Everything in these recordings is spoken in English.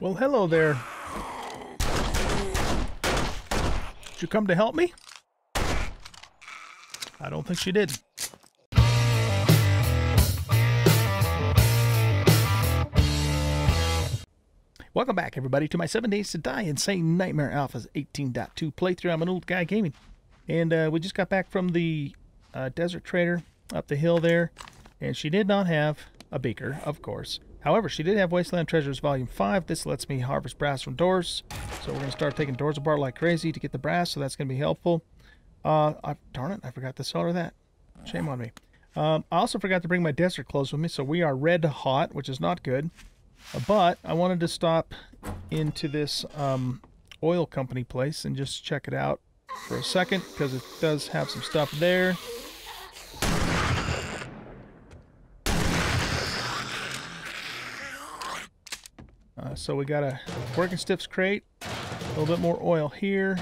Well, hello there. Did you come to help me? I don't think she did. Welcome back, everybody, to my 7 Days to Die Insane Nightmare Alpha's 18.2 playthrough. I'm an Oldguy Gaming. And we just got back from the Desert Trader up the hill there. And she did not have a beaker, of course. However, she did have Wasteland Treasures Volume 5. This lets me harvest brass from doors. So we're going to start taking doors apart like crazy to get the brass, so that's going to be helpful. Darn it, I forgot to sell her that. Shame on me. I also forgot to bring my desert clothes with me, so we are red hot, which is not good. But I wanted to stop into this oil company place and just check it out for a second, because it does have some stuff there. So we got a working stiffs crate, a little bit more oil here.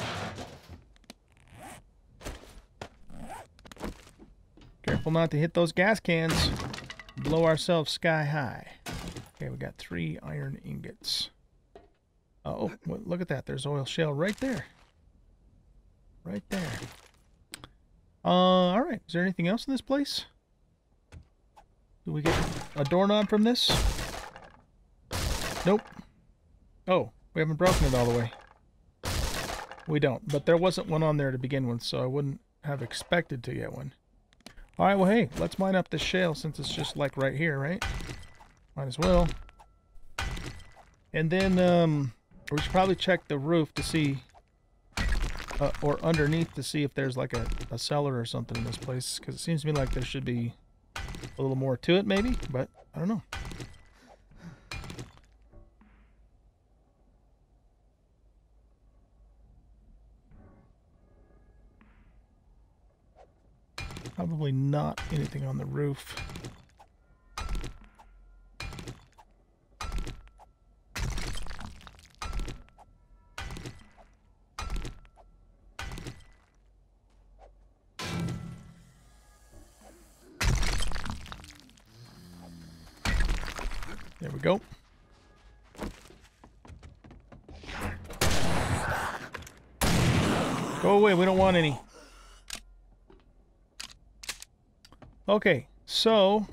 Careful not to hit those gas cans, blow ourselves sky high. Okay, we got 3 iron ingots. Oh, well, look at that. There's oil shale right there. Right there. All right. Is there anything else in this place? Do we get a doorknob from this? Nope. Oh, we haven't broken it all the way. We don't, but there wasn't one on there to begin with, so I wouldn't have expected to get one. All right, well, hey, let's mine up this shale since it's just like right here, right? Might as well. And then we should probably check the roof to see, or underneath to see if there's like a cellar or something in this place, because it seems to me like there should be a little more to it maybe, but I don't know. Probably not anything on the roof. There we go. Go away, we don't want any. Okay, so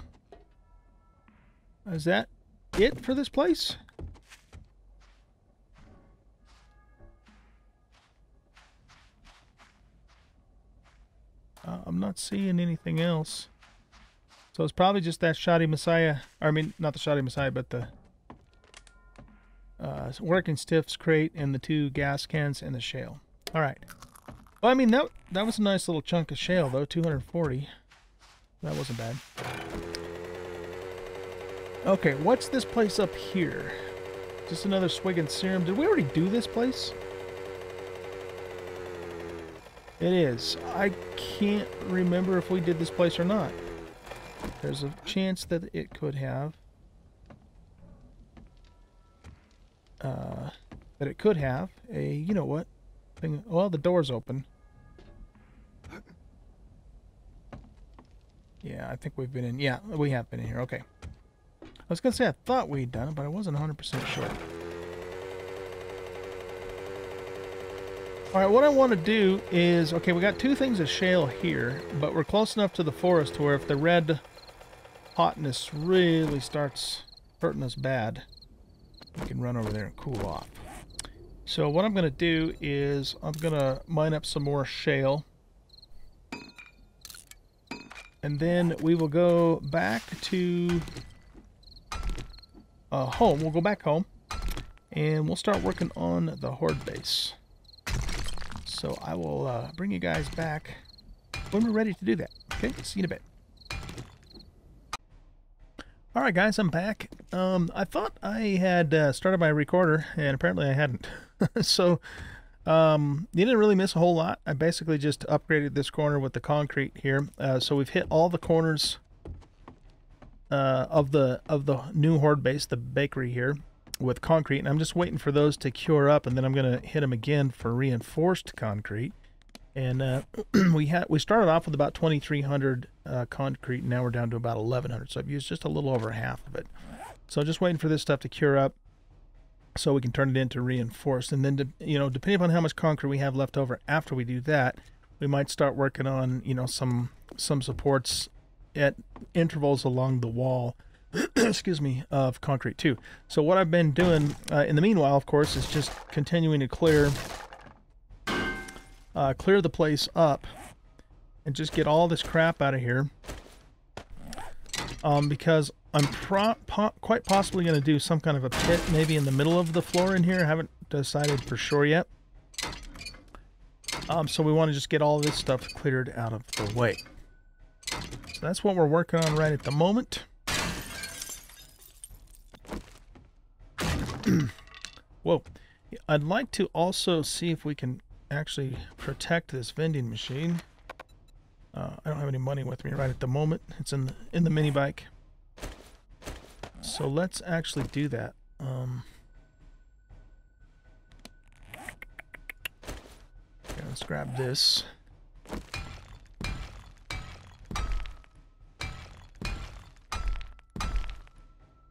is that it for this place? I'm not seeing anything else. So it's probably just that Shoddy Messiah, I mean, not the Shoddy Messiah, but the working stiffs crate and the 2 gas cans and the shale. All right. Well, I mean, that was a nice little chunk of shale, though, 240. That wasn't bad. Okay, what's this place up here? Just another swig and serum. Did we already do this place? It is. I can't remember if we did this place or not. There's a chance that it could have. That it could have a, you know what? Thing. Well, the door's open. Yeah, I think we've been in. Yeah, we have been in here. Okay. I was going to say I thought we'd done it, but I wasn't 100% sure. All right, what I want to do is, okay, we got 2 things of shale here, but we're close enough to the forest where if the red hotness really starts hurting us bad, we can run over there and cool off. So what I'm going to do is I'm going to mine up some more shale. And then we will go back to home. We'll go back home. And we'll start working on the Horde base. So I will bring you guys back when we're ready to do that. Okay, see you in a bit. Alright guys, I'm back. I thought I had started my recorder, and apparently I hadn't. So, you didn't really miss a whole lot. I basically just upgraded this corner with the concrete here. So we've hit all the corners of the new Horde base, the bakery here, with concrete. And I'm just waiting for those to cure up, and then I'm going to hit them again for reinforced concrete. And we started off with about 2,300 concrete, and now we're down to about 1,100. So I've used just a little over half of it. So just waiting for this stuff to cure up. so we can turn it into reinforced. And then, you know, depending on how much concrete we have left over after we do that, we might start working on, you know, some supports at intervals along the wall, excuse me, of concrete too. So what I've been doing in the meanwhile, of course, is just continuing to clear the place up and just get all this crap out of here. Because I'm quite possibly going to do some kind of a pit maybe in the middle of the floor in here. I haven't decided for sure yet. So we want to just get all this stuff cleared out of the way. So that's what we're working on right at the moment. Whoa. I'd like to also see if we can actually protect this vending machine. I don't have any money with me right at the moment. It's in the mini bike. So let's actually do that. Okay, let's grab this.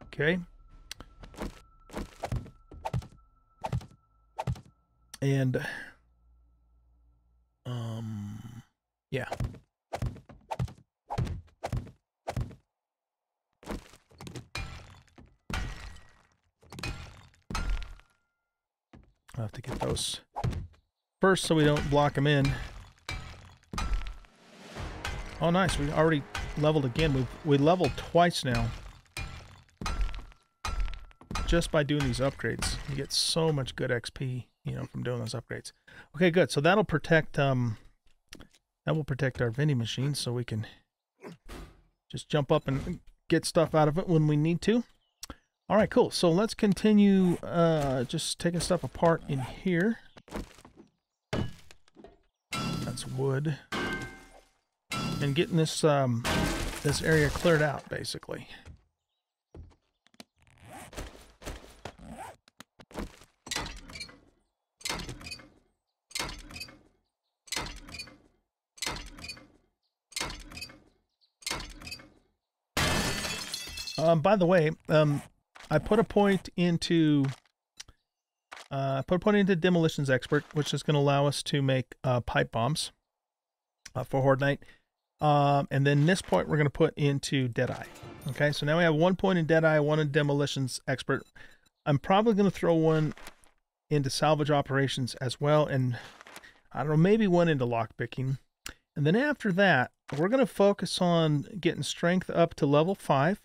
Okay. And yeah. I'll have to get those first so we don't block them in. Oh, nice. We already leveled again. We leveled twice now. Just by doing these upgrades. You get so much good XP, you know, from doing those upgrades. Okay, good. So that'll protect our vending machine, so we can just jump up and get stuff out of it when we need to. All right, cool. So let's continue just taking stuff apart in here. That's wood. And getting this this area cleared out, basically. By the way, I put a point into Demolitions Expert, which is going to allow us to make pipe bombs for Horde Night. And then this point we're going to put into Deadeye. Okay, so now we have 1 point in Deadeye, 1 in Demolitions Expert. I'm probably going to throw 1 into Salvage Operations as well, and I don't know, maybe 1 into Lockpicking. And then after that, we're going to focus on getting Strength up to level 5.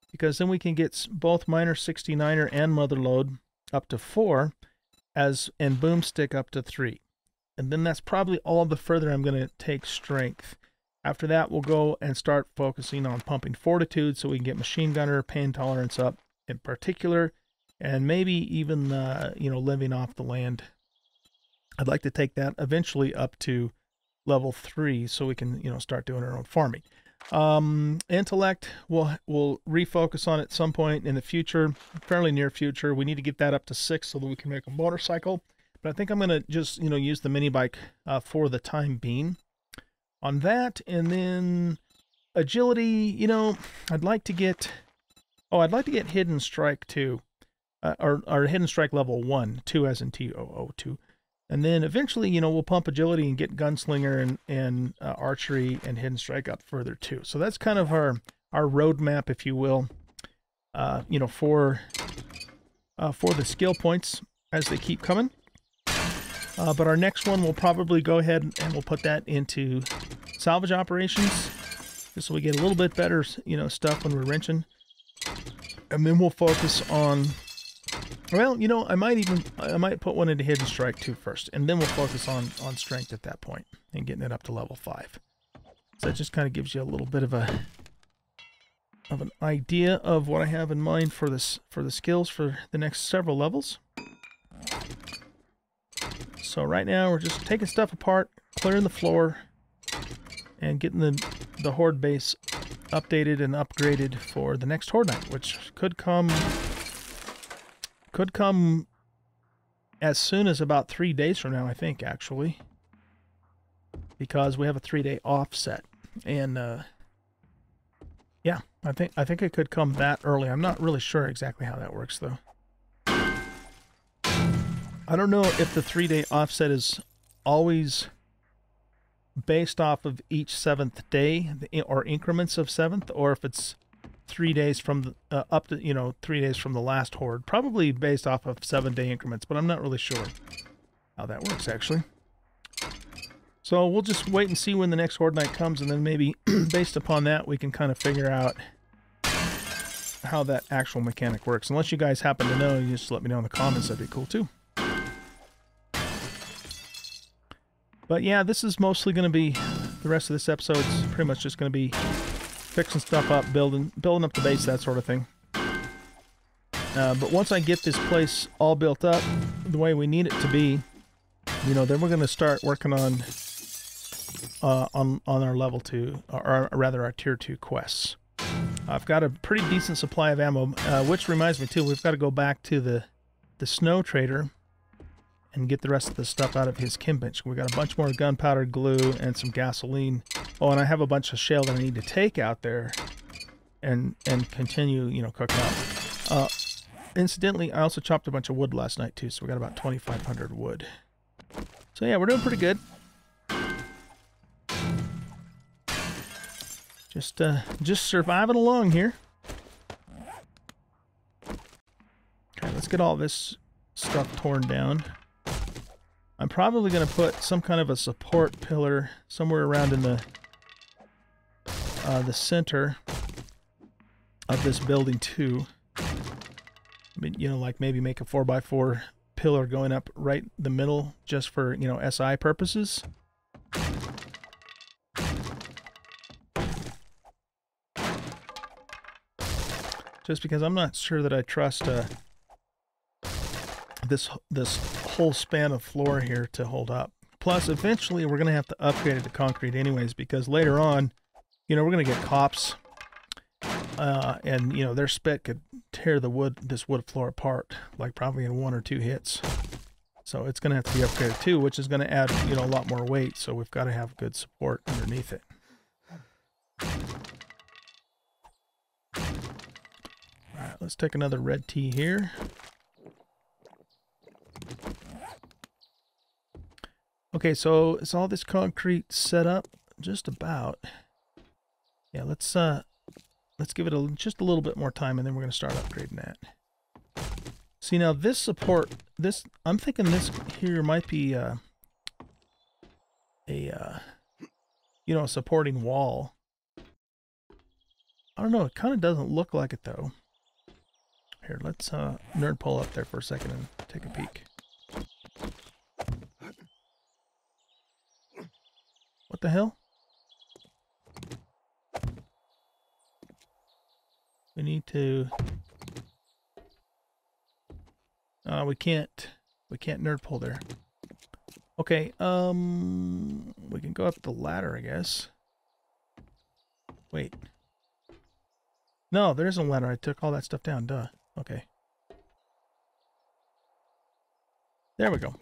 Because then we can get both Miner 69er and Motherlode up to 4, and Boomstick up to 3. And then that's probably all the further I'm going to take Strength. After that, we'll go and start focusing on pumping Fortitude so we can get Machine Gunner, Pain Tolerance up in particular, and maybe even, you know, living off the land. I'd like to take that eventually up to level 3 so we can, you know, start doing our own farming. Intellect, we'll refocus on at some point in the future, fairly near future. We need to get that up to 6 so that we can make a motorcycle. But I think I'm going to just, you know, use the mini bike for the time being on that. And then agility, you know, I'd like to get Hidden Strike 2, or Hidden Strike level 1, 2 as in TOO2. And then eventually, you know, we'll pump agility and get Gunslinger and archery and Hidden Strike up further too. So that's kind of our roadmap, if you will, you know, for the skill points as they keep coming. But our next one, we'll probably go ahead and we'll put that into Salvage Operations, just so we get a little bit better, you know, stuff when we're wrenching. And then we'll focus on, well, you know, I might put 1 into Hidden Strike 2 first, and then we'll focus on Strength at that point and getting it up to level 5. So that just kind of gives you a little bit of an idea of what I have in mind for the skills for the next several levels. So right now we're just taking stuff apart, clearing the floor, and getting the Horde base updated and upgraded for the next Horde Night, which could come as soon as about 3 days from now, I think, actually, because we have a 3-day offset. And yeah, I think it could come that early. I'm not really sure exactly how that works, though. I don't know if the 3-day offset is always based off of each 7th day or increments of 7th, or if it's 3 days from the, up to, 3 days from the last horde. Probably based off of 7-day increments, but I'm not really sure how that works actually. So we'll just wait and see when the next horde night comes, and then maybe based upon that we can kind of figure out how that actual mechanic works. Unless you guys happen to know, you just let me know in the comments. That'd be cool too. But yeah, this is mostly going to be, the rest of this episode is pretty much just going to be fixing stuff up, building up the base, that sort of thing. But once I get this place all built up the way we need it to be, then we're going to start working on our level 2, or rather our tier 2 quests. I've got a pretty decent supply of ammo, which reminds me too, we've got to go back to the snow trader and get the rest of the stuff out of his chem bench. We got a bunch more gunpowder, glue, and some gasoline. Oh, and I have a bunch of shale that I need to take out there and continue, cooking up. Incidentally, I also chopped a bunch of wood last night too, so we got about 2,500 wood. So yeah, we're doing pretty good. Just surviving along here. Okay, let's get all this stuff torn down. I'm probably going to put some kind of a support pillar somewhere around in the center of this building too. I mean, like maybe make a 4x4 pillar going up right the middle just for, SI purposes. Just because I'm not sure that I trust this whole span of floor here to hold up. Plus, eventually we're going to have to upgrade it to concrete anyways, because later on, we're going to get cops, and their spit could tear this wood floor apart, like probably in 1 or 2 hits. So it's going to have to be upgraded too, which is going to add a lot more weight. So we've got to have good support underneath it. All right, let's take another red tea here. Okay, so is all this concrete set up? Just about. Yeah, let's give it just a little bit more time, and then we're going to start upgrading that. See, now this support, I'm thinking this here might be a supporting wall. I don't know, it kind of doesn't look like it though. Here, let's nerd pull up there for a second and take a peek. What the hell? We need to... we can't nerd pull there. Okay, we can go up the ladder, I guess. Wait. No, there isn't a ladder. I took all that stuff down, duh. Okay. There we go.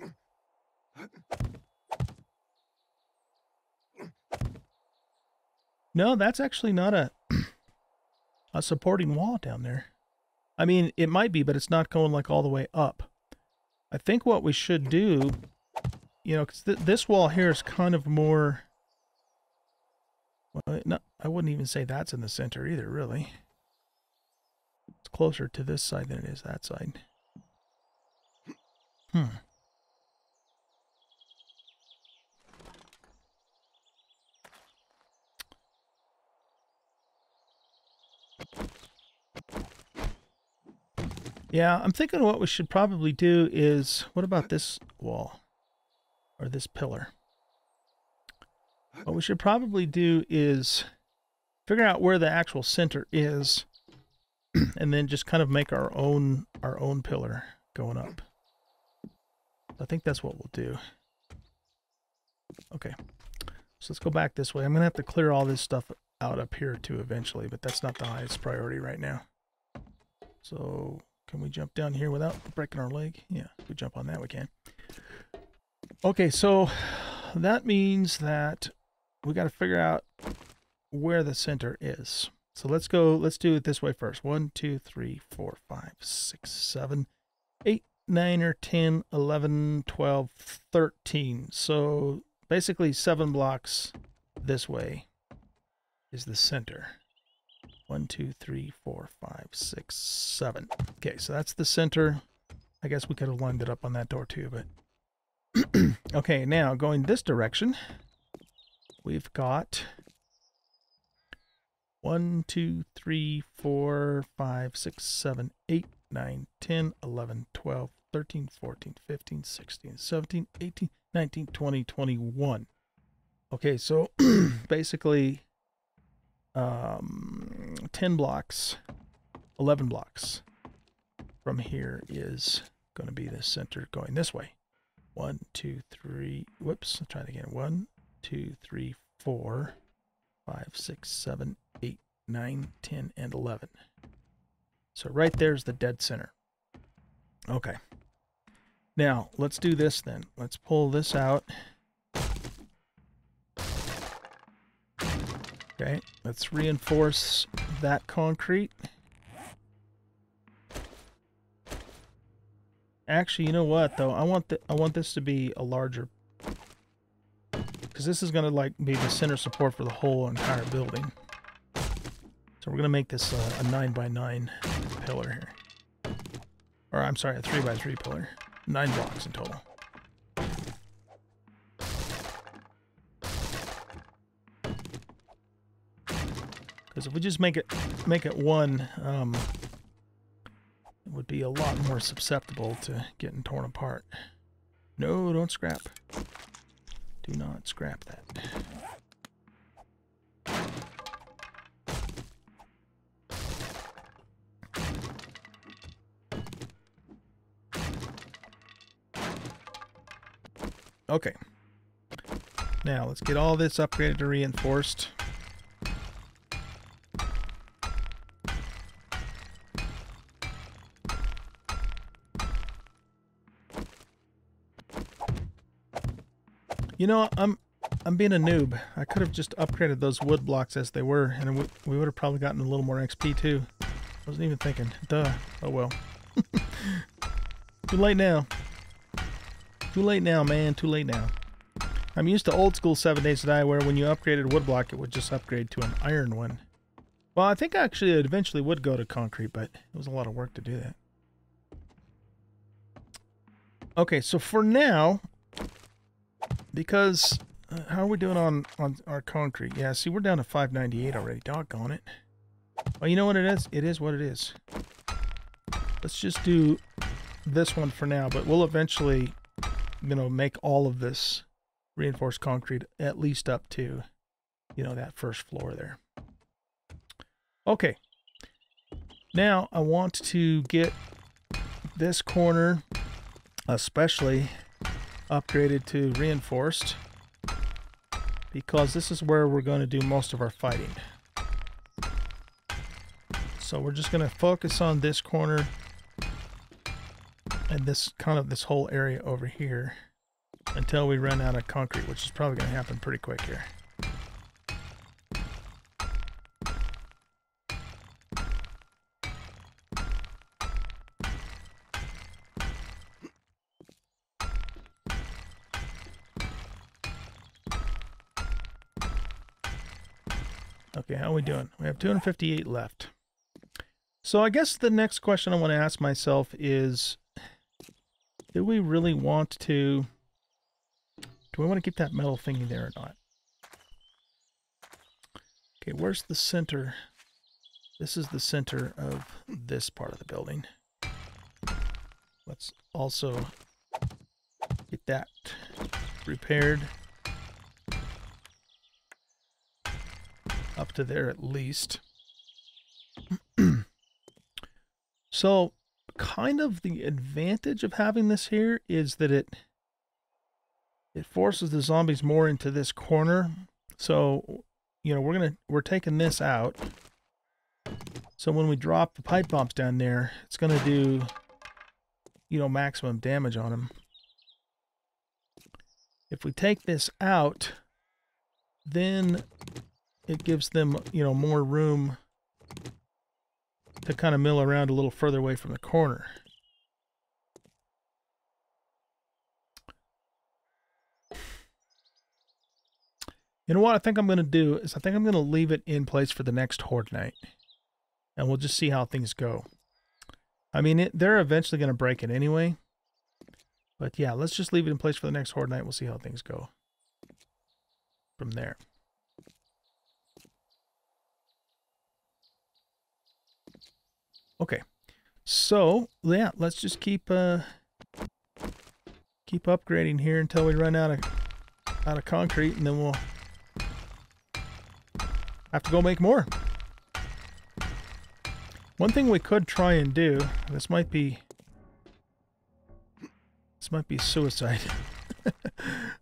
No, that's actually not a supporting wall down there. I mean, it might be, but it's not going like all the way up. I think what we should do, because this wall here is kind of more... Well, no, I wouldn't even say that's in the center either, really. It's closer to this side than it is that side. Yeah, I'm thinking what we should probably do is... What about this wall? Or this pillar? What we should probably do is figure out where the actual center is, and then just kind of make our own pillar going up. I think that's what we'll do. Okay, so let's go back this way. I'm gonna have to clear all this stuff out up here too eventually, but that's not the highest priority right now. So can we jump down here without breaking our leg? Yeah, if we jump on that, we can. Okay, so that means that we got to figure out where the center is. So let's do it this way first. 1, 2, 3, 4, 5, 6, 7, 8, 9 or 10, 11, 12, 13. So basically 7 blocks this way is the center. 1, 2, 3, 4, 5, 6, 7. Okay, so that's the center. I guess we could have lined it up on that door too, but okay, now going this direction, we've got 1, 2, 3, 4, 5, 6, 7, 8, 9, 10, 11, 12, 13, 14, 15, 16, 17, 18, 19, 20, 21. Okay, so basically 10 blocks, 11 blocks from here is going to be the center going this way. 1, 2, 3, whoops, I'll try it again. 1, 2, 3, 4, 5, 6, 7, 8, 9, 10, and 11. So right there's the dead center. Okay. Now, let's do this then. Let's pull this out. Okay, let's reinforce that concrete. Actually, you know what though? I want this to be a larger, because this is going to like be the center support for the whole entire building. So we're going to make this a 9x9 pillar here. Or I'm sorry, a 3x3 pillar. 9 blocks in total. Because if we just make it one, it would be a lot more susceptible to getting torn apart. No, don't scrap. Do not scrap that. Okay. Now let's get all this upgraded to reinforced. You know, I'm being a noob. I could have just upgraded those wood blocks as they were, and we would have probably gotten a little more XP too. Wasn't even thinking. Duh. Oh well. Too late now. Too late now, man. Too late now. I'm used to old school 7 Days to Die where when you upgraded wood block, it would just upgrade to an iron one. Well, I think actually it eventually would go to concrete, but it was a lot of work to do that. Okay, so for now, because how are we doing on our concrete? Yeah, see, we're down to 598 already. Doggone it. Well, you know what it is? It is what it is. Let's just do this one for now, but we'll eventually, you know, make all of this reinforced concrete at least up to, you know, that first floor there. Okay. Now I want to get this corner especially upgraded to reinforced, because this is where we're going to do most of our fighting. So we're just going to focus on this corner and this whole area over here until we run out of concrete, which is probably going to happen pretty quick here. Okay, how are we doing? We have 258 left. So I guess the next question I want to ask myself is, do we really want to... Do we want to get that metal thingy there or not? Okay, where's the center? This is the center of this part of the building. Let's also get that repaired. Up to there at least. So, kind of the advantage of having this here is that it forces the zombies more into this corner. So, you know, we're taking this out. So when we drop the pipe bombs down there, it's going to do, you know, maximum damage on them. If we take this out, then it gives them, you know, more room to kind of mill around a little further away from the corner. You know what I think I'm going to do is I think I'm going to leave it in place for the next Horde night. And we'll just see how things go. I mean, they're eventually going to break it anyway. But yeah, let's just leave it in place for the next Horde night. We'll see how things go from there. Okay. So, yeah, let's just keep upgrading here until we run out of concrete, and then we'll have to go make more. One thing we could try and do, this might be suicide,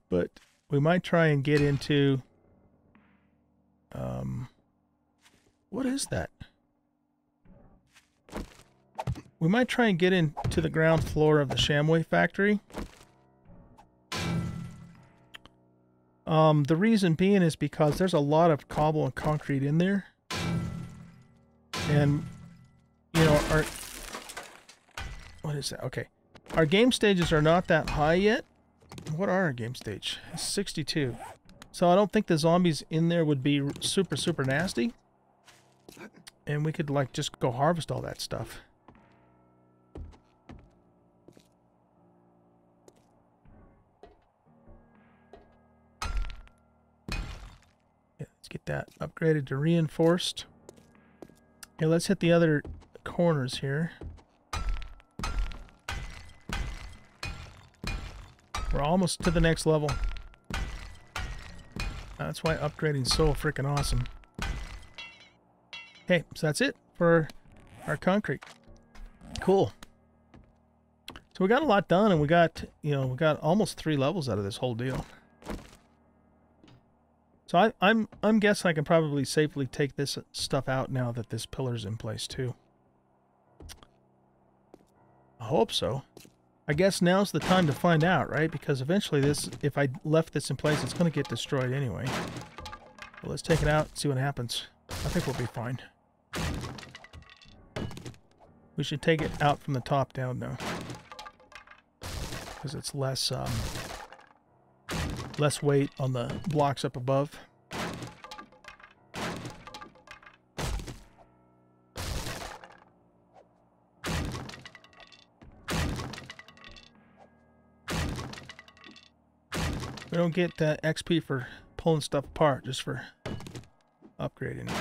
but we might try and get into, what is that? We might try and get into the ground floor of the Shamway factory. The reason being is because there's a lot of cobble and concrete in there. And, you know, what is that? Okay. Our game stages are not that high yet. What are our game stage? It's 62. So I don't think the zombies in there would be super, super nasty. And we could, like, just go harvest all that stuff. Get that upgraded to reinforced. Okay, let's hit the other corners here. We're almost to the next level. That's why upgrading is so freaking awesome. Okay, so that's it for our concrete. Cool. So we got a lot done, and we got almost 3 levels out of this whole deal. So I'm guessing I can probably safely take this stuff out now that this pillar's in place too. I hope so. I guess now's the time to find out, right? Because eventually this, if I left this in place, it's going to get destroyed anyway. Well, let's take it out and see what happens. I think we'll be fine. We should take it out from the top down though, because it's less weight on the blocks up above. We don't get XP for pulling stuff apart, just for upgrading it.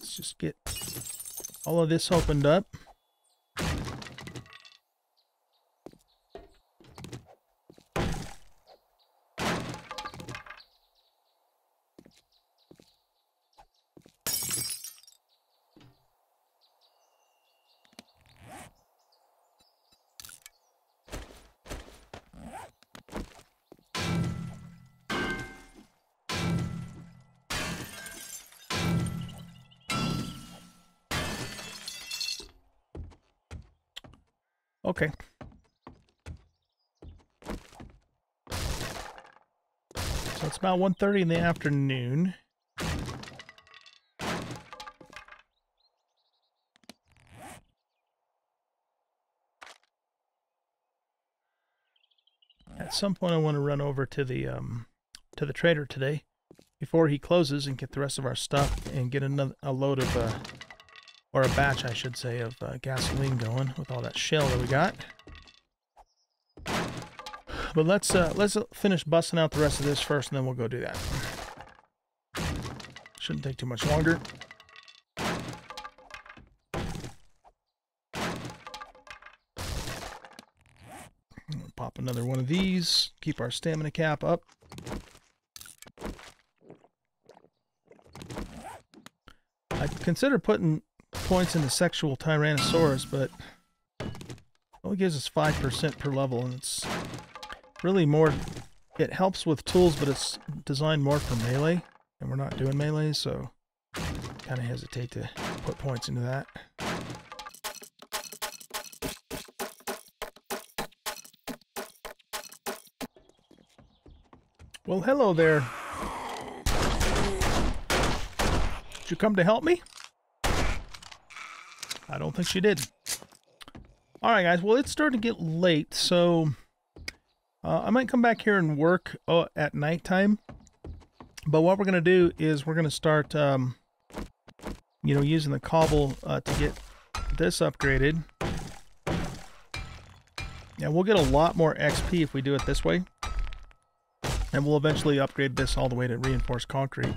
Just get all of this opened up. Okay. So it's about 1:30 in the afternoon. At some point I want to run over to the trader today before he closes and get the rest of our stuff and get a load of or a batch, I should say, of gasoline going with all that shell that we got. But let's finish busting out the rest of this first, and then we'll go do that. Shouldn't take too much longer. Pop another one of these. Keep our stamina cap up. I consider putting points into Sexual Tyrannosaurus, but it only gives us 5% per level, and it's really more, it helps with tools, but it's designed more for melee, and we're not doing melee, so kind of hesitate to put points into that. Well, hello there. Did you come to help me? I don't think she did. All right, guys. Well, it's starting to get late, so I might come back here and work at nighttime. But what we're going to do is we're going to start, you know, using the cobble to get this upgraded. And we'll get a lot more XP if we do it this way. And we'll eventually upgrade this all the way to reinforced concrete.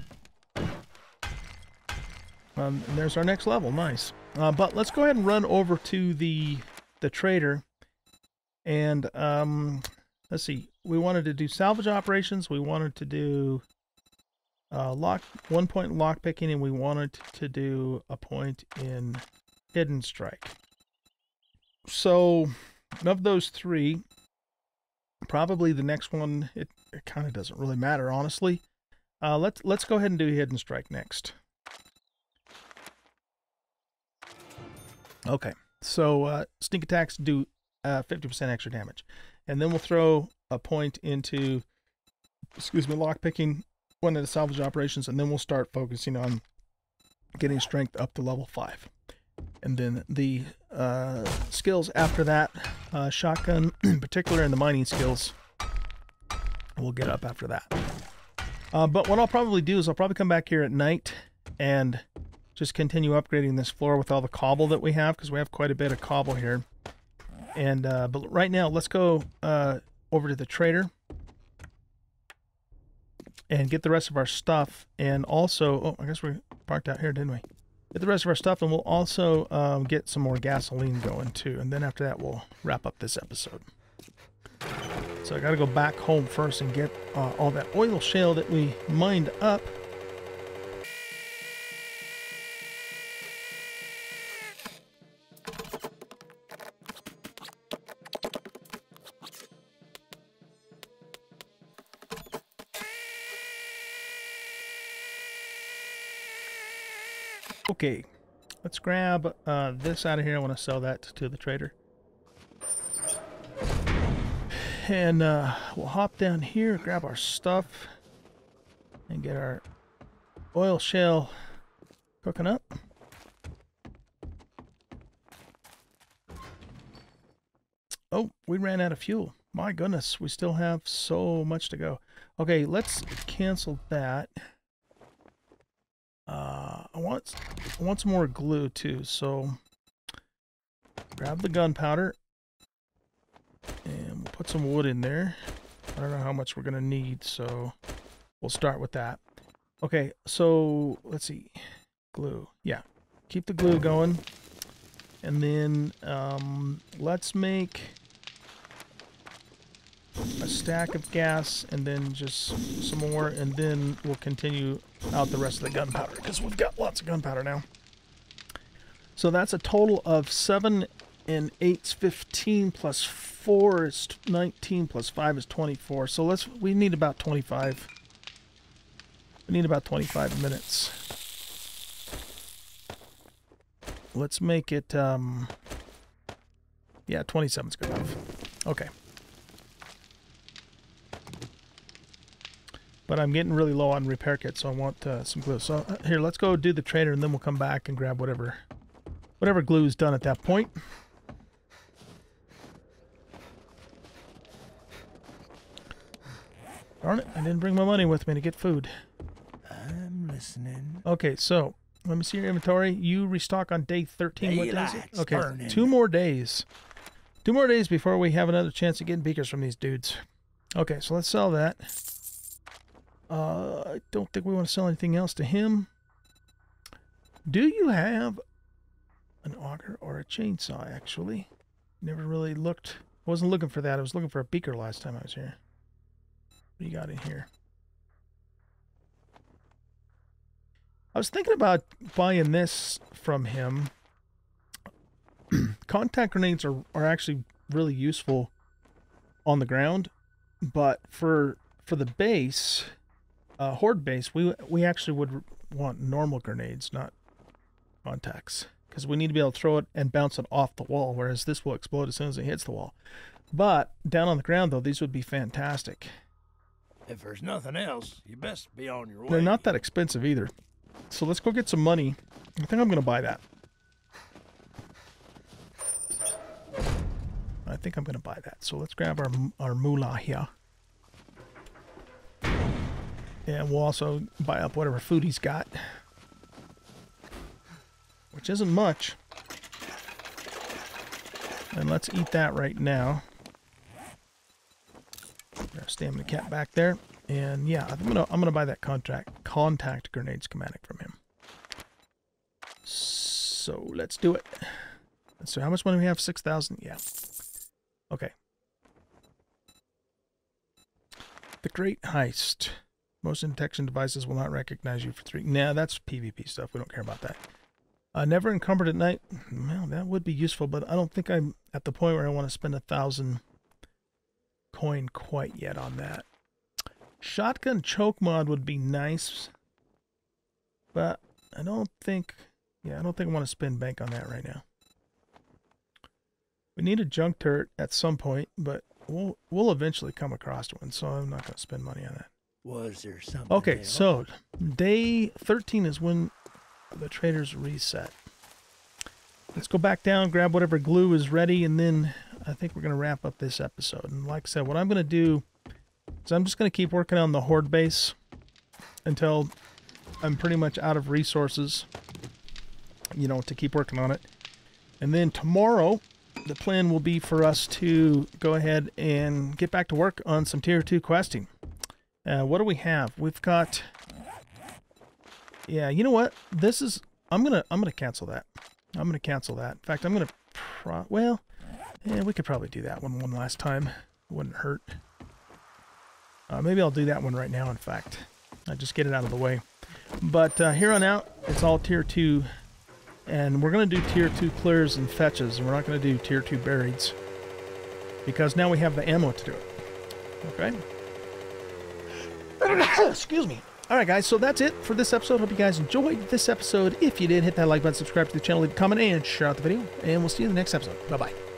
And there's our next level. Nice. But let's go ahead and run over to the trader. And let's see. We wanted to do salvage operations. We wanted to do 1 point lock picking, and we wanted to do a point in hidden strike. So of those three, probably the next one, it kind of doesn't really matter, honestly. Let's go ahead and do hidden strike next. Okay, so sneak attacks do 50% extra damage, and then we'll throw a point into, excuse me, lockpicking, one of the salvage operations, and then we'll start focusing on getting strength up to level 5. And then the skills after that, shotgun in particular, and the mining skills, we'll get up after that. But what I'll probably do is I'll probably come back here at night and just continue upgrading this floor with all the cobble that we have, because we have quite a bit of cobble here. And but right now, let's go over to the trader and get the rest of our stuff. And also, oh, I guess we parked out here, didn't we? Get the rest of our stuff, and we'll also get some more gasoline going too. And then after that, we'll wrap up this episode. So I got to go back home first and get all that oil shale that we mined up. Okay, let's grab this out of here. I want to sell that to the trader. And we'll hop down here, grab our stuff, and get our oil shale cooking up. Oh, we ran out of fuel. My goodness, we still have so much to go. Okay, let's cancel that. I want some more glue too, so grab the gunpowder and we'll put some wood in there. I don't know how much we're gonna need, so we'll start with that. Okay, so let's see, glue. Yeah, keep the glue going, and then let's make a stack of gas, and then just some more, and then we'll continue out the rest of the gunpowder, because we've got lots of gunpowder now. So that's a total of 7 and 8's 15 plus 4 is 19 plus 5 is 24. So we need about 25. We need about 25 minutes. Let's make it yeah, 27's good enough. Okay. But I'm getting really low on repair kits, so I want some glue. So here, let's go do the trader, and then we'll come back and grab whatever glue is done at that point. Darn it, I didn't bring my money with me to get food. I'm listening. Okay, so let me see your inventory. You restock on day 13. What day is it? Okay, 2 more days. 2 more days before we have another chance at getting beakers from these dudes. Okay, so let's sell that. I don't think we want to sell anything else to him. Do you have an auger or a chainsaw, actually? Never really looked. I wasn't looking for that. I was looking for a beaker last time I was here. What do you got in here? I was thinking about buying this from him. Contact grenades are actually really useful on the ground, but for the base... Horde base, we actually would want normal grenades, not contacts, because we need to be able to throw it and bounce it off the wall, whereas this will explode as soon as it hits the wall. But down on the ground, though, these would be fantastic. If there's nothing else, you best be on your way. They're not that expensive either. So let's go get some money. I think I'm going to buy that. I think I'm going to buy that. So let's grab our moolah here. And we'll also buy up whatever food he's got. Which isn't much. And let's eat that right now. There's Stamina Cat back there. And yeah, I'm gonna buy that contact grenade schematic from him. So let's do it. So how much money do we have? 6,000? Yeah. Okay. The Great Heist. Motion detection devices will not recognize you for 3. Nah, that's PvP stuff. We don't care about that. Never encumbered at night. Well, that would be useful, but I don't think I'm at the point where I want to spend 1,000 coin quite yet on that. Shotgun choke mod would be nice, but I don't think I want to spend bank on that right now. We need a junk turret at some point, but we'll eventually come across one, so I'm not going to spend money on that. Was there something Okay, else? so day 13 is when the traders reset. Let's go back down, grab whatever glue is ready, and then I think we're going to wrap up this episode. And like I said, what I'm going to do is I'm just going to keep working on the Horde base until I'm pretty much out of resources, you know, to keep working on it. And then tomorrow, the plan will be for us to go ahead and get back to work on some tier 2 questing. What do we have? We've got... Yeah, you know what? This is... I'm gonna cancel that. I'm gonna cancel that. In fact, I'm gonna... Well, yeah, we could probably do that one last time. It wouldn't hurt. Maybe I'll do that one right now, in fact. I'll just get it out of the way. But here on out, it's all tier 2. And we're going to do tier 2 clears and fetches. And we're not going to do tier 2 burieds. Because now we have the ammo to do it. Okay? Excuse me. Alright guys, so that's it for this episode. Hope you guys enjoyed this episode. If you did, hit that like button, subscribe to the channel, leave a comment, and share out the video. And we'll see you in the next episode. Bye-bye.